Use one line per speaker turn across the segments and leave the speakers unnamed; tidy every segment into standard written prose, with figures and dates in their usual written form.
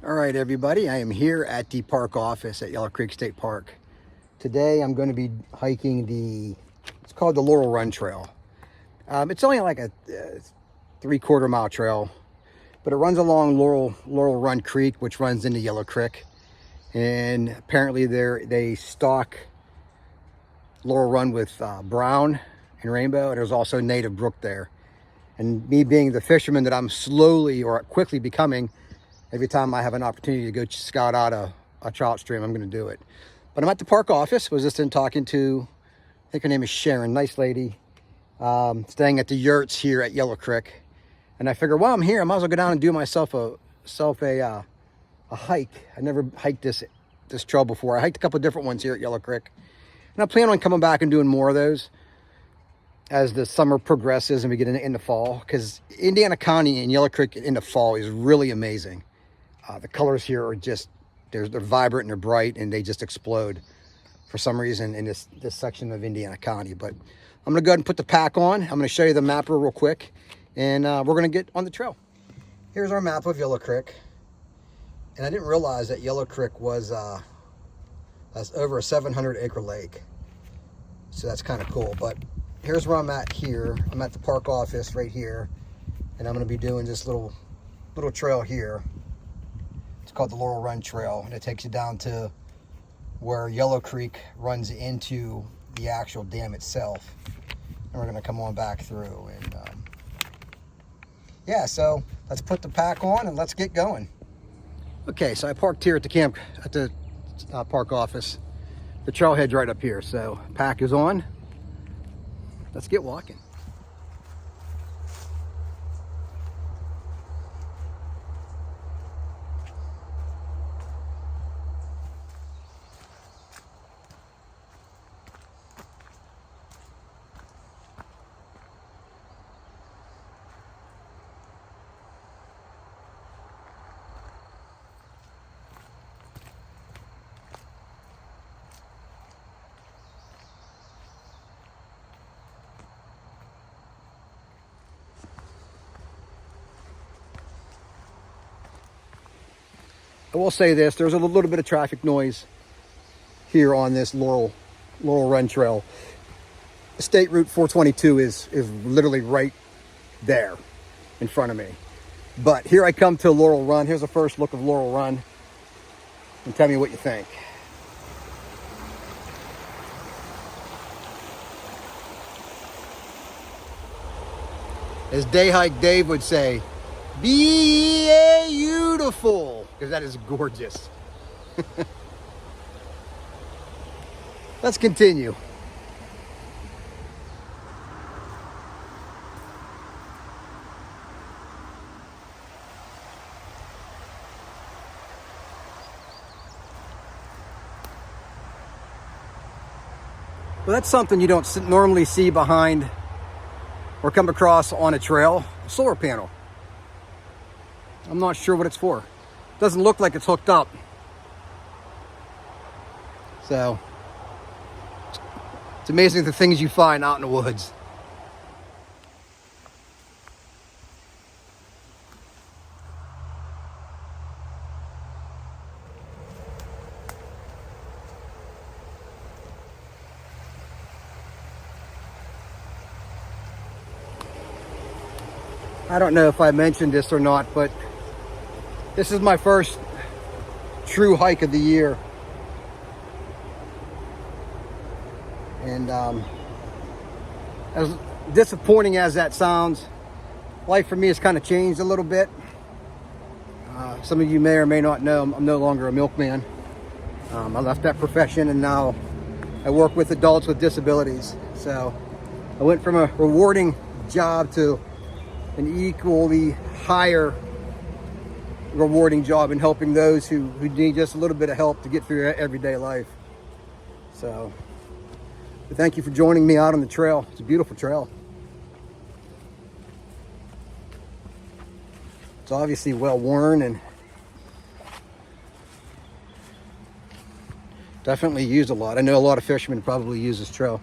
All right, everybody, I am here at the park office at Yellow Creek State Park. Today I'm going to be hiking it's called the Laurel Run Trail. It's only like a 3/4 mile trail, but it runs along Laurel Run Creek, which runs into Yellow Creek. And apparently they stock Laurel Run with brown and rainbow, and there's also native brook there. And me being the fisherman that I'm slowly or quickly becoming, every time I have an opportunity to go scout out a trout stream, I'm going to do it. But I'm at the park office. Was just in talking to, I think her name is Sharon, nice lady, staying at the yurts here at Yellow Creek. And I figured, while I'm here, I might as well go down and do myself a hike. I never hiked this trail before. I hiked a couple of different ones here at Yellow Creek, and I plan on coming back and doing more of those as the summer progresses and we get into fall, because Indiana County and Yellow Creek in the fall is really amazing. The colors here are just, they're vibrant and they're bright, and they just explode for some reason in this section of Indiana County. But I'm going to go ahead and put the pack on. I'm going to show you the map real quick, and we're going to get on the trail. Here's our map of Yellow Creek. And I didn't realize that Yellow Creek was that's over a 700-acre lake. So that's kind of cool. But here's where I'm at here. I'm at the park office right here, and I'm going to be doing this little trail here. It's called the Laurel Run Trail, and it takes you down to where Yellow Creek runs into the actual dam itself. And we're going to come on back through. And yeah, so let's put the pack on and let's get going. Okay, so I parked here at the park office. The trailhead's right up here, so pack is on. Let's get walking. I will say this, there's a little bit of traffic noise here on this Laurel Run Trail. State Route 422 is literally right there in front of me. But here I come to Laurel Run. Here's a first look of Laurel Run. And tell me what you think. As Day Hike Dave would say, beautiful, because that is gorgeous. Let's continue. Well, that's something you don't normally see behind or come across on a trail, a solar panel. I'm not sure what it's for. Doesn't look like it's hooked up. So, it's amazing the things you find out in the woods. I don't know if I mentioned this or not, but this is my first true hike of the year. And as disappointing as that sounds, life for me has kind of changed a little bit. Some of you may or may not know, I'm no longer a milkman. I left that profession, and now I work with adults with disabilities. So I went from a rewarding job to an equally higher rewarding job in helping those who need just a little bit of help to get through their everyday life. So, but thank you for joining me out on the trail. It's a beautiful trail. It's obviously well worn and definitely used a lot. I know a lot of fishermen probably use this trail.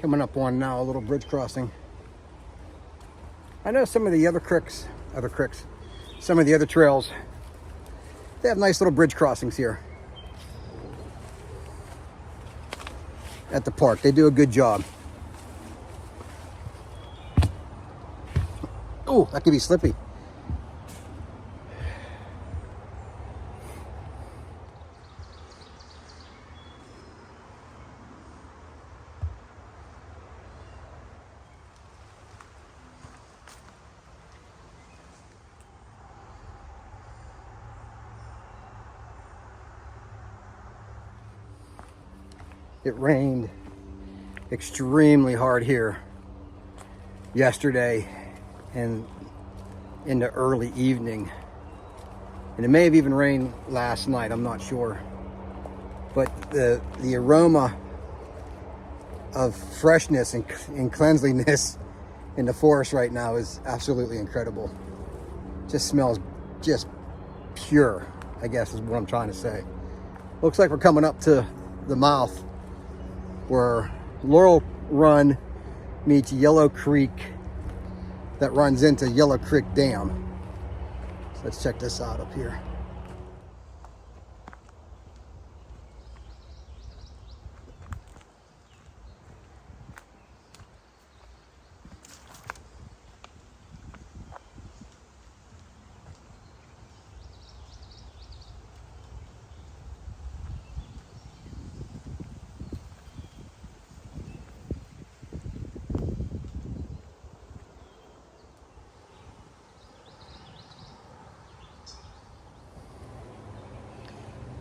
Coming up on now a little bridge crossing. I know some of the other creeks, some of the other trails, they have nice little bridge crossings here at the park. They do a good job. Oh, that could be slippy. It rained extremely hard here yesterday and in the early evening. And it may have even rained last night, I'm not sure. But the aroma of freshness and cleanliness in the forest right now is absolutely incredible. Just smells just pure, I guess is what I'm trying to say. Looks like we're coming up to the mouth where Laurel Run meets Yellow Creek that runs into Yellow Creek Dam. So let's check this out up here.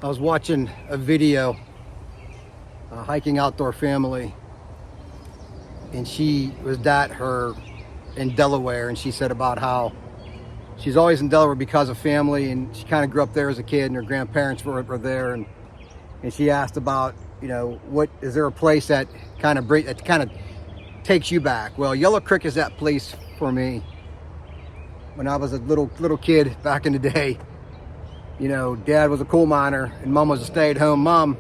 I was watching a video, a hiking outdoor family, and she was in Delaware, and she said about how she's always in Delaware because of family, and she kind of grew up there as a kid, and her grandparents were there, and she asked about, you know, is there a place that kind of takes you back? Well, Yellow Creek is that place for me. When I was a little kid back in the day, you know, Dad was a coal miner and Mom was a stay-at-home mom.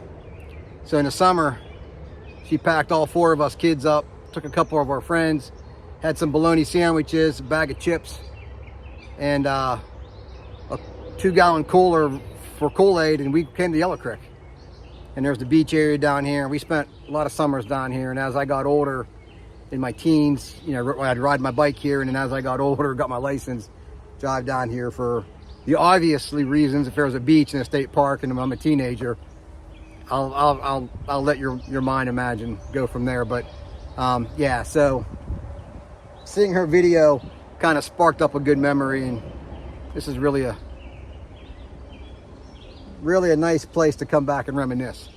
So in the summer, she packed all 4 of us kids up, took a couple of our friends, had some bologna sandwiches, a bag of chips, and a 2-gallon cooler for Kool-Aid, and we came to Yellow Creek. And there's the beach area down here. We spent a lot of summers down here, and as I got older, in my teens, you know, I'd ride my bike here, and then as I got older, got my license, drive down here for the obviously reasons. If there was a beach in a state park and I'm a teenager, I'll let your mind imagine, go from there. But yeah, so seeing her video kind of sparked up a good memory, and this is really a nice place to come back and reminisce.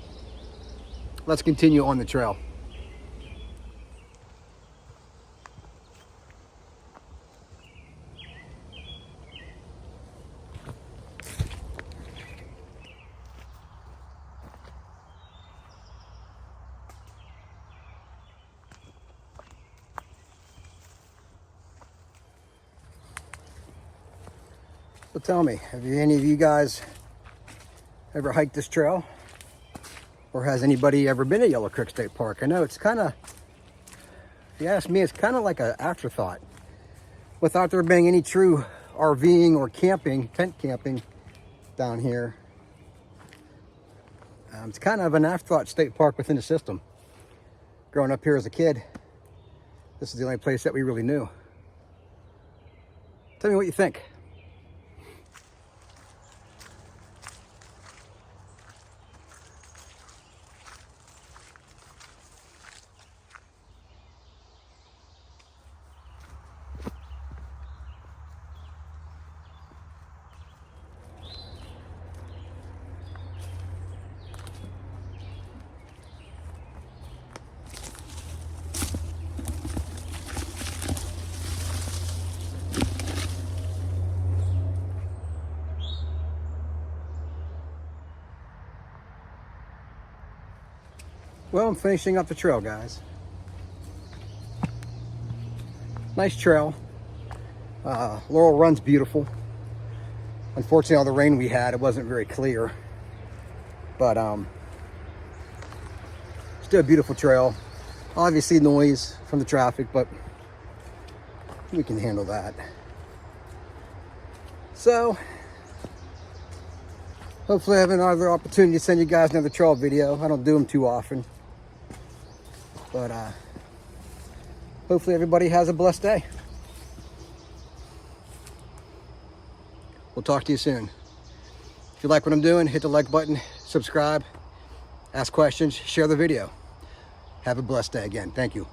Let's continue on the trail. So tell me, have any of you guys ever hiked this trail? Or has anybody ever been to Yellow Creek State Park? I know it's kind of, if you ask me, it's kind of like an afterthought. Without there being any true RVing or camping, tent camping down here. It's kind of an afterthought state park within the system. Growing up here as a kid, this is the only place that we really knew. Tell me what you think. Well, I'm finishing up the trail, guys. Nice trail. Laurel Run's beautiful. Unfortunately, all the rain we had, it wasn't very clear. But still a beautiful trail. Obviously noise from the traffic, but we can handle that. So hopefully I have another opportunity to send you guys another trail video. I don't do them too often, but hopefully everybody has a blessed day. We'll talk to you soon. If you like what I'm doing, hit the like button, subscribe, ask questions, share the video. Have a blessed day again. Thank you.